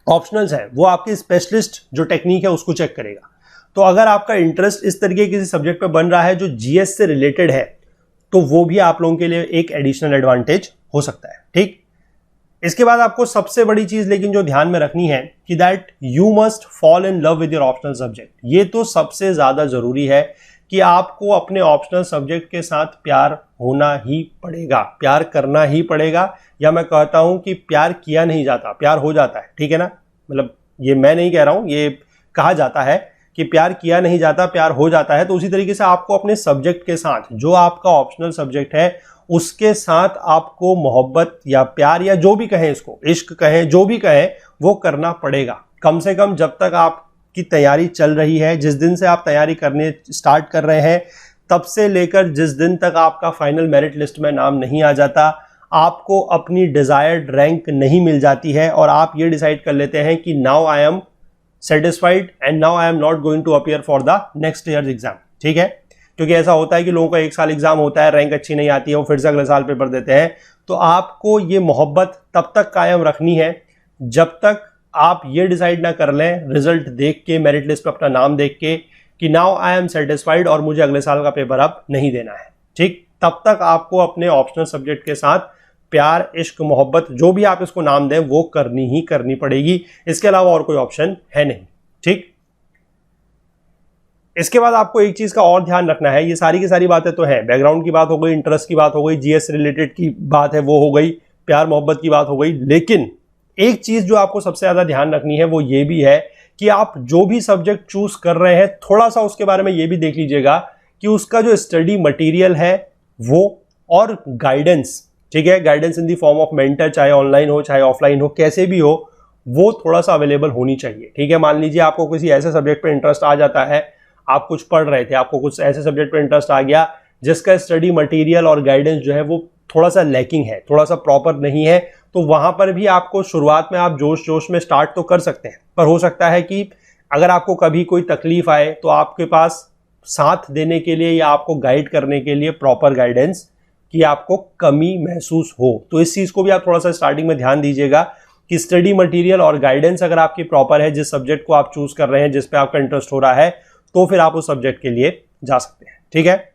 ऑप्शनल्स है वो आपकी स्पेशलिस्ट जो टेक्निक है उसको चेक करेगा। तो अगर आपका इंटरेस्ट इस तरीके किसी सब्जेक्ट पे बन रहा है जो जीएस से रिलेटेड है, तो वो भी आप लोगों के लिए एक एडिशनल एडवांटेज हो सकता है। ठीक, इसके बाद आपको सबसे बड़ी चीज लेकिन जो ध्यान में रखनी है कि that you must fall in love with your optional subject. ये तो सबसे ज्यादा जरूरी है कि आपको अपने ऑप्शनल सब्जेक्ट के साथ प्यार होना ही पड़ेगा, प्यार करना ही पड़ेगा, या मैं कहता हूं कि प्यार किया नहीं जाता, प्यार हो जाता है। ठीक है ना, मतलब ये मैं नहीं कह रहा हूं, ये कहा जाता है कि प्यार किया नहीं जाता, प्यार हो जाता है। तो उसी तरीके से आपको अपने सब्जेक्ट के साथ, जो आपका ऑप्शनल सब्जेक्ट है उसके साथ आपको मोहब्बत या प्यार या जो भी कहें, इसको इश्क कहें, जो भी कहें, वो करना पड़ेगा। कम से कम जब तक आपकी तैयारी चल रही है, जिस दिन से आप तैयारी करने स्टार्ट कर रहे हैं, तब से लेकर जिस दिन तक आपका फाइनल मेरिट लिस्ट में नाम नहीं आ जाता, आपको अपनी डिजायर्ड रैंक नहीं मिल जाती है और आप ये डिसाइड कर लेते हैं कि now I am satisfied and now I am not going to appear for the next year exam. ठीक है, क्योंकि ऐसा होता है कि लोगों का एक साल एग्जाम होता है, रैंक अच्छी नहीं आती है, वो फिर से अगले साल पेपर देते हैं। तो आपको ये मोहब्बत तब तक कायम रखनी है जब तक आप ये डिसाइड ना कर लें रिजल्ट देख के, मेरिट लिस्ट पे अपना नाम देख के, कि नाउ आई एम सेटिस्फाइड और मुझे अगले साल का पेपर अब नहीं देना है। ठीक, तब तक आपको अपने ऑप्शनल सब्जेक्ट के साथ प्यार, इश्क, मोहब्बत, जो भी आप इसको नाम दें, वो करनी ही करनी पड़ेगी। इसके अलावा और कोई ऑप्शन है नहीं। ठीक, इसके बाद आपको एक चीज का और ध्यान रखना है, ये सारी की सारी बातें तो है, बैकग्राउंड की बात हो गई, इंटरेस्ट की बात हो गई, जीएस रिलेटेड की बात है वो हो गई, प्यार मोहब्बत की बात हो गई, लेकिन एक चीज जो आपको सबसे ज्यादा ध्यान रखनी है वो ये भी है कि आप जो भी सब्जेक्ट चूज कर रहे हैं, थोड़ा सा उसके बारे में ये भी देख लीजिएगा कि उसका जो स्टडी मटेरियल है वो, और गाइडेंस, ठीक है, guidance in the form of mentor, चाहे ऑनलाइन हो चाहे ऑफलाइन हो, कैसे भी हो, वो थोड़ा सा अवेलेबल होनी चाहिए। ठीक है, मान लीजिए आपको किसी ऐसे सब्जेक्ट पे इंटरेस्ट आ जाता है, आप कुछ पढ़ रहे थे, आपको कुछ ऐसे सब्जेक्ट पे इंटरेस्ट आ गया जिसका स्टडी मटेरियल और गाइडेंस जो है वो थोड़ा सा लैकिंग है, थोड़ा सा प्रॉपर नहीं है, तो वहां पर भी आपको शुरुआत में आप जोश जोश में स्टार्ट तो कर सकते हैं, पर हो सकता है कि अगर आपको कभी कोई तकलीफ आए तो आपके पास साथ देने के लिए या आपको गाइड करने के लिए प्रॉपर गाइडेंस की आपको कमी महसूस हो। तो इस चीज को भी आप थोड़ा सा स्टार्टिंग में ध्यान दीजिएगा कि स्टडी मटेरियल और गाइडेंस अगर आपकी प्रॉपर है, जिस सब्जेक्ट को आप चूज कर रहे हैं, जिस पे आपका इंटरेस्ट हो रहा है, तो फिर आप उस सब्जेक्ट के लिए जा सकते हैं। ठीक है,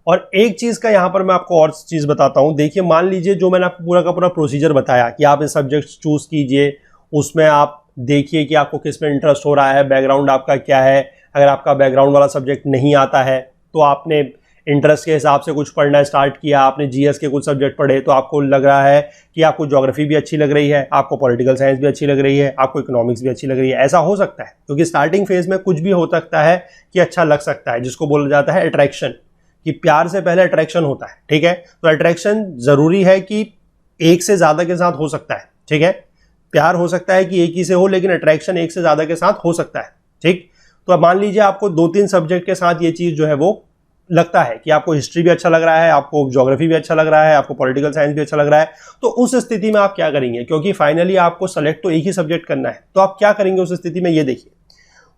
और एक चीज का यहां पर मैं आपको और चीज बताता हूं। देखिए, मान लीजिए जो मैंने आपको पूरा का पूरा प्रोसीजर बताया कि आप इस सब्जेक्ट चूज कीजिए, उसमें आप देखिए कि आपको किस में इंटरेस्ट हो रहा है, बैकग्राउंड आपका क्या है। अगर आपका बैकग्राउंड वाला सब्जेक्ट नहीं आता है तो आपने इंटरेस्ट के हिसाब से कुछ पढ़ना स्टार्ट किया, आपने जीएस के कुछ सब्जेक्ट पढ़े, तो आपको लग रहा है कि आपको ज्योग्राफी भी अच्छी लग रही है, आपको पॉलिटिकल साइंस भी अच्छी लग रही है, आपको इकोनॉमिक्स भी अच्छी लग रही है। ऐसा हो सकता है, क्योंकि स्टार्टिंग फेज में कुछ भी हो सकता है कि अच्छा लग सकता है, जिसको बोला जाता है अट्रैक्शन, कि प्यार से पहले अट्रैक्शन होता है। ठीक है, तो अट्रैक्शन जरूरी है कि एक से ज्यादा के साथ हो सकता है। ठीक है, प्यार हो सकता है कि एक ही से हो, लेकिन अट्रैक्शन एक से ज्यादा के साथ हो सकता है। ठीक, तो अब मान लीजिए आपको 2-3 सब्जेक्ट के साथ ये चीज जो है वो लगता है कि आपको हिस्ट्री भी अच्छा लग रहा है, आपको ज्योग्राफी भी अच्छा लग रहा है, आपको पॉलिटिकल साइंस भी अच्छा लग रहा है, तो उस स्थिति में आप क्या करेंगे, क्योंकि फाइनली आपको सेलेक्ट तो एक ही सब्जेक्ट करना है, तो आप क्या करेंगे उस स्थिति में, ये देखिए।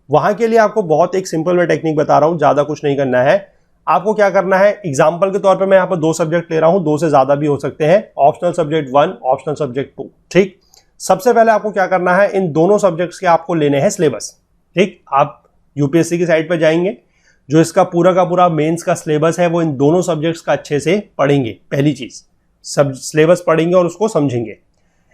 वहां के लिए आपको बहुत एक सिंपल मैं टेक्निक बता रहा हूं, ज्यादा कुछ नहीं करना है। आपको क्या करना है, एग्जाम्पल के तौर पर मैं यहाँ पर 2 सब्जेक्ट ले रहा हूं, 2 से ज्यादा भी हो सकते हैं, ऑप्शनल सब्जेक्ट 1, ऑप्शनल सब्जेक्ट 2। ठीक, सबसे पहले आपको क्या करना है, इन दोनों सब्जेक्ट्स के आपको लेने हैं सिलेबस। ठीक, आप यूपीएससी की साइट पर जाएंगे, जो इसका पूरा का पूरा मेंस का सिलेबस है वो इन दोनों सब्जेक्ट्स का अच्छे से पढ़ेंगे। पहली चीज, सब सिलेबस पढ़ेंगे और उसको समझेंगे।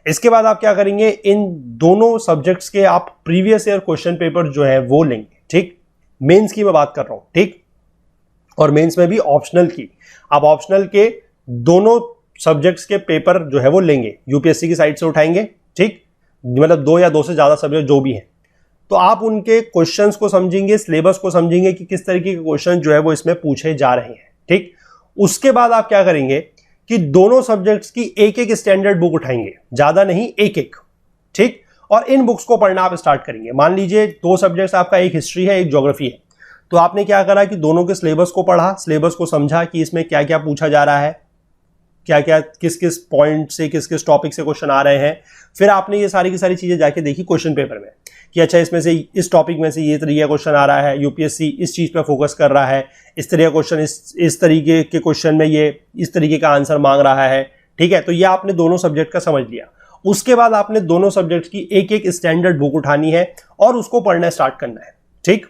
इसके बाद आप क्या करेंगे, इन दोनों सब्जेक्ट्स के आप प्रीवियस ईयर क्वेश्चन पेपर जो है वो लेंगे। ठीक, मेंस की मैं बात कर रहा हूं। ठीक, और मेंस में भी ऑप्शनल की, आप ऑप्शनल के दोनों सब्जेक्ट्स के पेपर जो है वो लेंगे, यूपीएससी की साइट से उठाएंगे। ठीक, मतलब 2 या 2 से ज्यादा सब्जेक्ट जो भी हैं, तो आप उनके क्वेश्चंस को समझेंगे, सिलेबस को समझेंगे कि किस तरीके के क्वेश्चन जो है वो इसमें पूछे जा रहे हैं। ठीक, उसके बाद आप क्या करेंगे कि दोनों सब्जेक्ट्स की एक एक स्टैंडर्ड बुक उठाएंगे, ज्यादा नहीं, एक एक। ठीक, और इन बुक्स को पढ़ना आप स्टार्ट करेंगे। मान लीजिए 2 सब्जेक्ट्स आपका, एक हिस्ट्री है एक ज्योग्राफी है, तो आपने क्या करा कि दोनों के सिलेबस को पढ़ा, सिलेबस को समझा कि इसमें क्या क्या पूछा जा रहा है, क्या क्या किस किस पॉइंट से किस किस टॉपिक से क्वेश्चन आ रहे हैं। फिर आपने ये सारी की सारी चीज़ें जाके देखी क्वेश्चन पेपर में कि अच्छा इसमें से इस टॉपिक में से ये तरीके का क्वेश्चन आ रहा है, यूपीएससी इस चीज़ पर फोकस कर रहा है, इस तरह का क्वेश्चन इस तरीके के क्वेश्चन में ये इस तरीके का आंसर मांग रहा है। ठीक है, तो ये आपने दोनों सब्जेक्ट का समझ लिया। उसके बाद आपने दोनों सब्जेक्ट की एक एक स्टैंडर्ड बुक उठानी है और उसको पढ़ना स्टार्ट करना है। ठीक,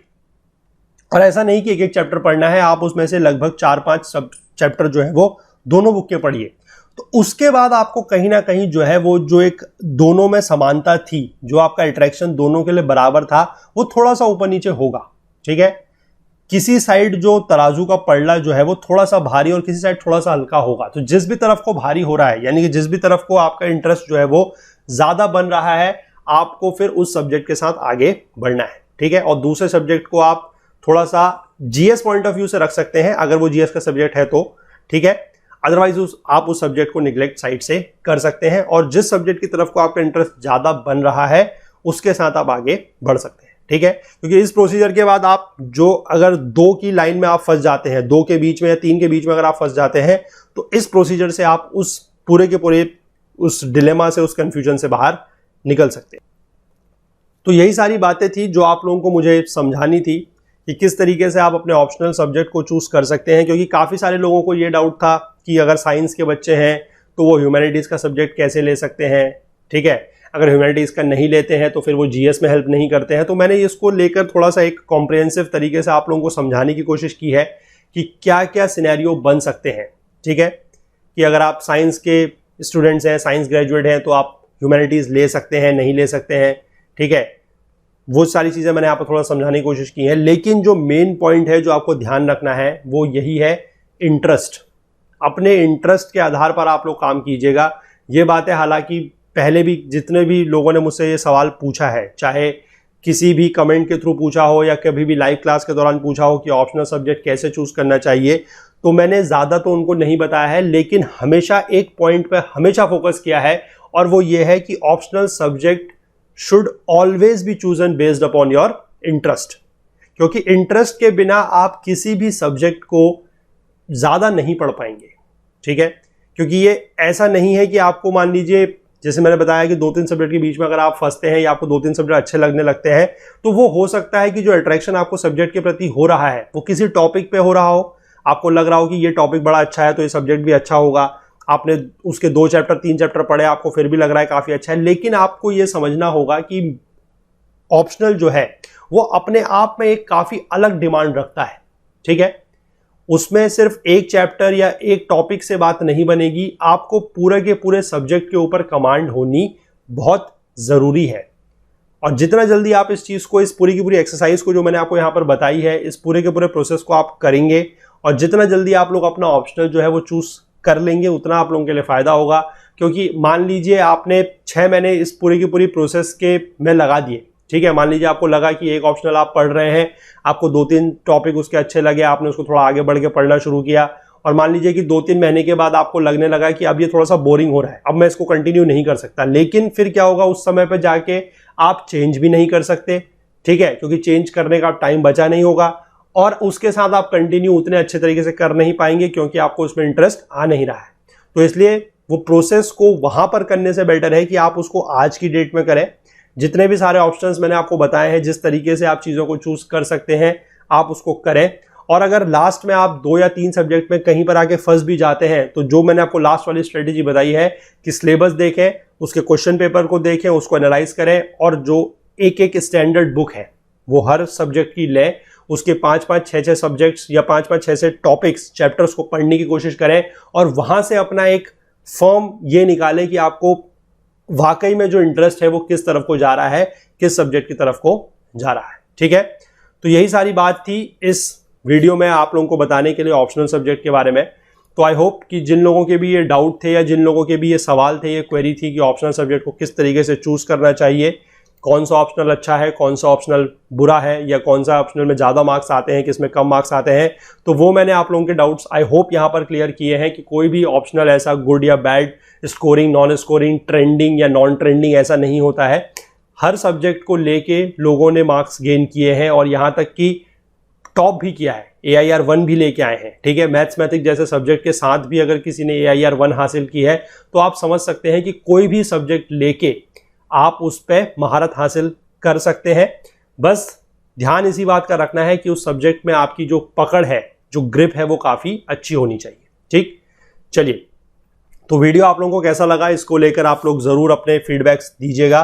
और ऐसा नहीं कि एक एक चैप्टर पढ़ना है, आप उसमें से लगभग 4-5 सब चैप्टर जो है वो दोनों बुक के पढ़िए। तो उसके बाद आपको कहीं ना कहीं जो है वो जो एक दोनों में समानता थी, जो आपका अट्रैक्शन दोनों के लिए बराबर था, वो थोड़ा सा ऊपर नीचे होगा। ठीक है, किसी साइड जो तराजू का पलड़ा जो है वो थोड़ा सा भारी और किसी साइड थोड़ा सा हल्का होगा। तो जिस भी तरफ को भारी हो रहा है, यानी कि जिस भी तरफ को आपका इंटरेस्ट जो है वो ज्यादा बन रहा है, आपको फिर उस सब्जेक्ट के साथ आगे बढ़ना है। ठीक है, और दूसरे सब्जेक्ट को आप थोड़ा सा जीएस पॉइंट ऑफ व्यू से रख सकते हैं अगर वो जीएस का सब्जेक्ट है तो। ठीक है, अदरवाइज आप उस सब्जेक्ट को निगलेक्ट साइड से कर सकते हैं और जिस सब्जेक्ट की तरफ को आपका इंटरेस्ट ज्यादा बन रहा है उसके साथ आप आगे बढ़ सकते हैं। ठीक है, क्योंकि इस प्रोसीजर के बाद आप जो अगर 2 की लाइन में आप फंस जाते हैं, 2 के बीच में या 3 के बीच में अगर आप फंस जाते हैं, तो इस प्रोसीजर से आप उस पूरे के पूरे उस डिलेमा से, उस कंफ्यूजन से बाहर निकल सकते हैं। तो यही सारी बातें थी जो आप लोगों को मुझे समझानी थी कि किस तरीके से आप अपने ऑप्शनल सब्जेक्ट को चूज कर सकते हैं। क्योंकि काफ़ी सारे लोगों को ये डाउट था कि अगर साइंस के बच्चे हैं तो वो ह्यूमैनिटीज़ का सब्जेक्ट कैसे ले सकते हैं। ठीक है, अगर ह्यूमैनिटीज़ का नहीं लेते हैं तो फिर वो जीएस में हेल्प नहीं करते हैं। तो मैंने इसको लेकर थोड़ा सा एक कॉम्प्रिहेंसिव तरीके से आप लोगों को समझाने की कोशिश की है कि क्या क्या सिनेरियो बन सकते हैं। ठीक है, कि अगर आप साइंस के स्टूडेंट्स हैं, साइंस ग्रेजुएट हैं, तो आप ह्यूमैनिटीज़ ले सकते हैं, नहीं ले सकते हैं। ठीक है, वो सारी चीज़ें मैंने आप थोड़ा समझाने की कोशिश की है। लेकिन जो मेन पॉइंट है जो आपको ध्यान रखना है वो यही है, इंटरेस्ट। अपने इंटरेस्ट के आधार पर आप लोग काम कीजिएगा। ये बात है, हालांकि पहले भी जितने भी लोगों ने मुझसे ये सवाल पूछा है, चाहे किसी भी कमेंट के थ्रू पूछा हो या कभी भी लाइव क्लास के दौरान पूछा हो कि ऑप्शनल सब्जेक्ट कैसे चूज करना चाहिए, तो मैंने ज़्यादा तो उनको नहीं बताया है, लेकिन हमेशा एक पॉइंट पर हमेशा फोकस किया है और वो ये है कि optional subject should always be chosen based upon your interest। क्योंकि इंटरेस्ट के बिना आप किसी भी सब्जेक्ट को ज़्यादा नहीं पढ़ पाएंगे। ठीक है, क्योंकि ये ऐसा नहीं है कि आपको मान लीजिए, जैसे मैंने बताया कि 2-3 सब्जेक्ट के बीच में अगर आप फंसते हैं या आपको 2-3 सब्जेक्ट अच्छे लगने लगते हैं, तो वो हो सकता है कि जो अट्रैक्शन आपको सब्जेक्ट के प्रति हो रहा है वो किसी टॉपिक पे हो रहा हो। आपको लग रहा हो कि ये टॉपिक बड़ा अच्छा है तो ये सब्जेक्ट भी अच्छा होगा, आपने उसके 2 चैप्टर 3 चैप्टर पढ़े, आपको फिर भी लग रहा है काफ़ी अच्छा है। लेकिन आपको ये समझना होगा कि ऑप्शनल जो है वो अपने आप में एक काफ़ी अलग डिमांड रखता है। ठीक है, उसमें सिर्फ एक चैप्टर या एक टॉपिक से बात नहीं बनेगी, आपको पूरे के पूरे सब्जेक्ट के ऊपर कमांड होनी बहुत ज़रूरी है। और जितना जल्दी आप इस चीज़ को, इस पूरी की पूरी एक्सरसाइज को जो मैंने आपको यहाँ पर बताई है, इस पूरे के पूरे प्रोसेस को आप करेंगे और जितना जल्दी आप लोग अपना ऑप्शनल जो है वो चूज कर लेंगे, उतना आप लोगों के लिए फ़ायदा होगा। क्योंकि मान लीजिए आपने 6 महीने इस पूरी की पूरी प्रोसेस के में लगा दिए। ठीक है, मान लीजिए आपको लगा कि एक ऑप्शनल आप पढ़ रहे हैं, आपको 2-3 टॉपिक उसके अच्छे लगे, आपने उसको थोड़ा आगे बढ़ के पढ़ना शुरू किया और मान लीजिए कि 2-3 महीने के बाद आपको लगने लगा कि अब ये थोड़ा सा बोरिंग हो रहा है, अब मैं इसको कंटिन्यू नहीं कर सकता। लेकिन फिर क्या होगा, उस समय पर जाके आप चेंज भी नहीं कर सकते। ठीक है, क्योंकि चेंज करने का टाइम बचा नहीं होगा और उसके साथ आप कंटिन्यू उतने अच्छे तरीके से कर नहीं पाएंगे क्योंकि आपको उसमें इंटरेस्ट आ नहीं रहा है। तो इसलिए वो प्रोसेस को वहां पर करने से बेटर है कि आप उसको आज की डेट में करें। जितने भी सारे ऑप्शंस मैंने आपको बताए हैं, जिस तरीके से आप चीज़ों को चूज कर सकते हैं, आप उसको करें। और अगर लास्ट में आप 2 या 3 सब्जेक्ट में कहीं पर आके फंस भी जाते हैं, तो जो मैंने आपको लास्ट वाली स्ट्रेटेजी बताई है कि सिलेबस देखें, उसके क्वेश्चन पेपर को देखें, उसको एनालाइज करें और जो एक स्टैंडर्ड बुक है वो हर सब्जेक्ट की लें, उसके 5-5, 6-6 सब्जेक्ट्स या 5-5, 6-6 टॉपिक्स, चैप्टर्स को पढ़ने की कोशिश करें और वहां से अपना एक फर्म ये निकालें कि आपको वाकई में जो इंटरेस्ट है वो किस तरफ को जा रहा है, किस सब्जेक्ट की तरफ को जा रहा है। ठीक है, तो यही सारी बात थी इस वीडियो में आप लोगों को बताने के लिए ऑप्शनल सब्जेक्ट के बारे में। तो आई होप कि जिन लोगों के भी ये डाउट थे या जिन लोगों के भी ये सवाल थे, ये क्वेरी थी कि ऑप्शनल सब्जेक्ट को किस तरीके से चूज करना चाहिए, कौन सा ऑप्शनल अच्छा है, कौन सा ऑप्शनल बुरा है, या कौन सा ऑप्शनल में ज़्यादा मार्क्स आते हैं, किस में कम मार्क्स आते हैं, तो वो मैंने आप लोगों के डाउट्स आई होप यहाँ पर क्लियर किए हैं कि कोई भी ऑप्शनल ऐसा गुड या bad, scoring, non scoring, trending या नॉन ट्रेंडिंग ऐसा नहीं होता है। हर सब्जेक्ट को लेके लोगों ने मार्क्स गेन किए हैं और यहाँ तक कि टॉप भी किया है, AIR 1 भी लेके आए हैं, ठीक है। मैथमेटिक्स जैसे सब्जेक्ट के साथ भी अगर किसी ने AIR 1 हासिल की है तो आप समझ सकते हैं कि कोई भी सब्जेक्ट लेके आप उस पर महारत हासिल कर सकते हैं। बस ध्यान इसी बात का रखना है कि उस सब्जेक्ट में आपकी जो पकड़ है, जो ग्रिप है, वो काफ़ी अच्छी होनी चाहिए, ठीक। चलिए, तो वीडियो आप लोगों को कैसा लगा, इसको लेकर आप लोग ज़रूर अपने फीडबैक्स दीजिएगा।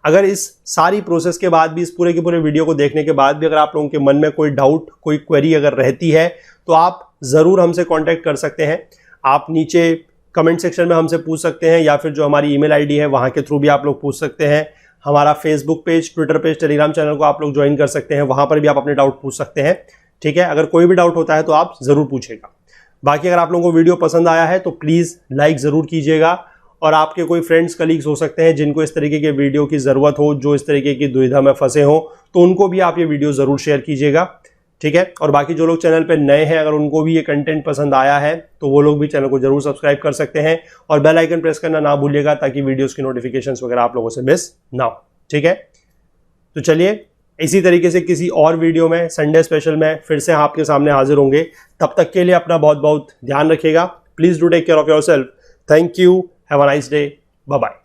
अगर इस सारी प्रोसेस के बाद भी, इस पूरे के पूरे वीडियो को देखने के बाद भी अगर आप लोगों के मन में कोई डाउट, कोई क्वेरी अगर रहती है तो आप ज़रूर हमसे कांटेक्ट कर सकते हैं। आप नीचे कमेंट सेक्शन में हमसे पूछ सकते हैं, या फिर जो हमारी ईमेल आईडी है वहाँ के थ्रू भी आप लोग पूछ सकते हैं। हमारा Facebook page, Twitter page, Telegram channel को आप लोग ज्वाइन कर सकते हैं, वहाँ पर भी आप अपने डाउट पूछ सकते हैं, ठीक है। अगर कोई भी डाउट होता है तो आप ज़रूर पूछेगा। बाकी अगर आप लोगों को वीडियो पसंद आया है तो प्लीज़ लाइक ज़रूर कीजिएगा, और आपके कोई फ्रेंड्स, कलीग्स हो सकते हैं जिनको इस तरीके के वीडियो की ज़रूरत हो, जो इस तरीके की दुविधा में फंसे हो, तो उनको भी आप ये वीडियो ज़रूर शेयर कीजिएगा, ठीक है। और बाकी जो लोग चैनल पे नए हैं, अगर उनको भी ये कंटेंट पसंद आया है तो वो लोग भी चैनल को ज़रूर सब्सक्राइब कर सकते हैं, और बेल आइकन प्रेस करना ना भूलिएगा ताकि वीडियोज़ की नोटिफिकेशंस वगैरह आप लोगों से मिस ना हो, ठीक है। तो चलिए, इसी तरीके से किसी और वीडियो में, संडे स्पेशल में फिर से आपके सामने हाजिर होंगे। तब तक के लिए अपना बहुत बहुत ध्यान रखिएगा। Please do take care of yourself. Thank you. Have a nice day. Bye bye.